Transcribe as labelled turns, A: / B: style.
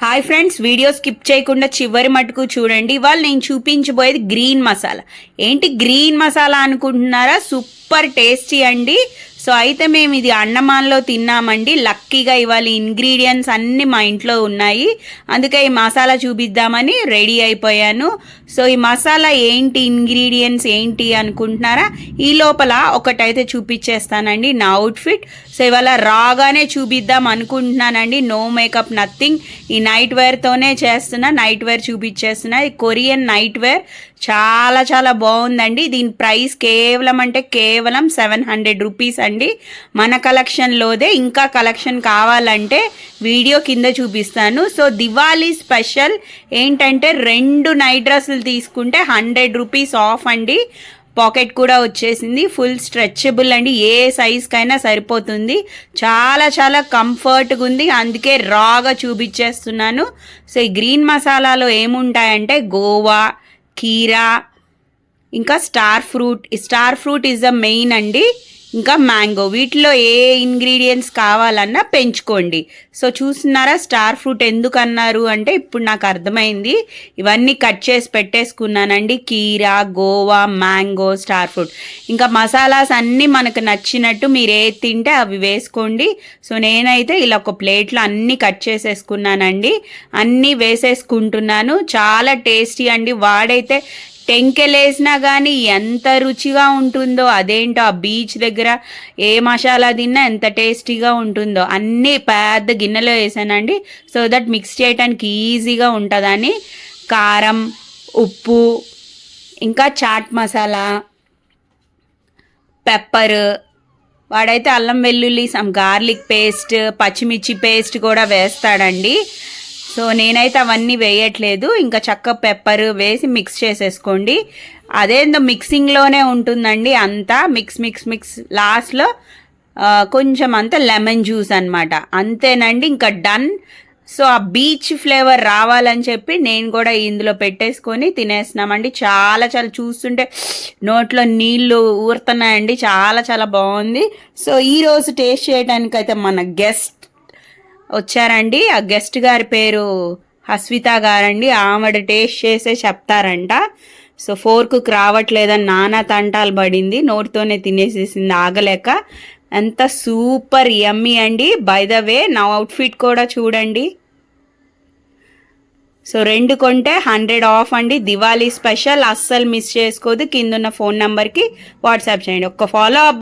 A: Hi friends, video skip చేయకుండా చివరి మటుకు చూడండి. ఇవాళ నేను చూపించబోయేది గ్రీన్ మసాలా. ఏంటి గ్రీన్ మసాలా అనుకుంటున్నారా? సూపర్ టేస్టీ అండి. సో అయితే మేము ఇది అన్నమాన్లో తిన్నామండి. లక్కీగా ఇవాళ ఇంగ్రీడియంట్స్ అన్నీ మా ఇంట్లో ఉన్నాయి, అందుకే ఈ మసాలా చూపిద్దామని రెడీ అయిపోయాను. సో ఈ మసాలా ఏంటి, ఇంగ్రీడియంట్స్ ఏంటి అనుకుంటున్నారా? ఈ లోపల ఒకటైతే చూపించేస్తానండి, నా అవుట్ఫిట్. సో ఇవాళ రాగానే చూపిద్దాం అనుకుంటున్నానండి. No makeup, nothing. ఈ నైట్ వేర్తోనే చేస్తున్నా, నైట్ వేర్ చూపించేస్తున్నా. ఈ కొరియన్ నైట్ వేర్ చాలా చాలా బాగుందండి. దీని ప్రైస్ కేవలం అంటే కేవలం 700 రూపీస్ అండి. మన కలెక్షన్లోదే. ఇంకా కలెక్షన్ కావాలంటే వీడియో కింద చూపిస్తాను. సో దివాళీ స్పెషల్ ఏంటంటే 2 నైట్ డ్రెస్సులు తీసుకుంటే 100 రూపీస్ ఆఫ్ అండి. పాకెట్ కూడా వచ్చేసింది, ఫుల్ స్ట్రెచబుల్ అండి, ఏ సైజ్కైనా సరిపోతుంది. చాలా చాలా కంఫర్ట్గా ఉంది, అందుకే రాగా చూపించేస్తున్నాను. సో ఈ గ్రీన్ మసాలాలో ఏముంటాయంటే గోవా, కీరా, ఇంకా star fruit is the main అండి. ఇంకా మ్యాంగో. వీటిలో ఏ ఇంగ్రీడియంట్స్ కావాలన్నా పెంచుకోండి. సో చూస్తున్నారా స్టార్ ఫ్రూట్ ఎందుకు అన్నారు అంటే ఇప్పుడు నాకు అర్థమైంది. ఇవన్నీ కట్ చేసి పెట్టేసుకున్నానండి. కీరా, గోవా, మ్యాంగో, స్టార్ ఫ్రూట్. ఇంకా మసాలాస్ అన్నీ మనకు నచ్చినట్టు మీరు ఏది తింటే అవి వేసుకోండి. సో నేనైతే ఇలా ఒక ప్లేట్లో అన్నీ కట్ చేసేసుకున్నానండి, అన్నీ వేసేసుకుంటున్నాను. చాలా టేస్టీ అండి. వాడైతే టెంకెలేసినా కానీ ఎంత రుచిగా ఉంటుందో, అదేంటో ఆ బీచ్ దగ్గర ఏ మసాలా తిన్నా ఎంత టేస్టీగా ఉంటుందో. అన్నీ పెద్ద గిన్నెలో వేసానండి, సో దట్ మిక్స్ చేయడానికి ఈజీగా ఉంటుందని. కారం, ఉప్పు, ఇంకా చాట్ మసాలా, పెప్పర్, వాడైతే అల్లం వెల్లుల్లి, సమ్ గార్లిక్ పేస్ట్, పచ్చిమిర్చి పేస్ట్ కూడా వేస్తాడండి. సో నేనైతే అవన్నీ వేయట్లేదు. ఇంకా చక్క పెప్పర్ వేసి మిక్స్ చేసేసుకోండి. అదేందో మిక్సింగ్లోనే ఉంటుందండి అంతా. మిక్స్ లాస్ట్లో కొంచెం అంతా లెమన్ జ్యూస్ అనమాట, అంతేనండి, ఇంకా డన్. సో ఆ బీచ్ ఫ్లేవర్ రావాలని చెప్పి నేను కూడా ఇందులో పెట్టేసుకొని తినేస్తున్నామండి. చాలా చాలా చూస్తుంటే నోట్లో నీళ్ళు ఊరుతున్నాయండి. చాలా చాలా బాగుంది. సో ఈరోజు టేస్ట్ చేయడానికైతే మన గెస్ట్ వచ్చారండి. ఆ గెస్ట్ గారి పేరు హస్విత గారండి. ఆవిడ టేస్ట్ చేసే చెప్తారంట. సో ఫోర్కుకి రావట్లేదని నానా తంటాలు పడింది, నోటితోనే తినేసేసింది ఆగలేక. ఎంత సూపర్ యమ్మీ అండి. బై ద వే నా అవుట్ఫిట్ కూడా చూడండి. సో 2 కొంటే 100 ఆఫ్ అండి. దివాళీ స్పెషల్, అస్సలు మిస్ చేసుకోదు. కింద ఉన్న ఫోన్ నెంబర్కి వాట్సాప్ చేయండి. ఒక్క ఫాలో అప్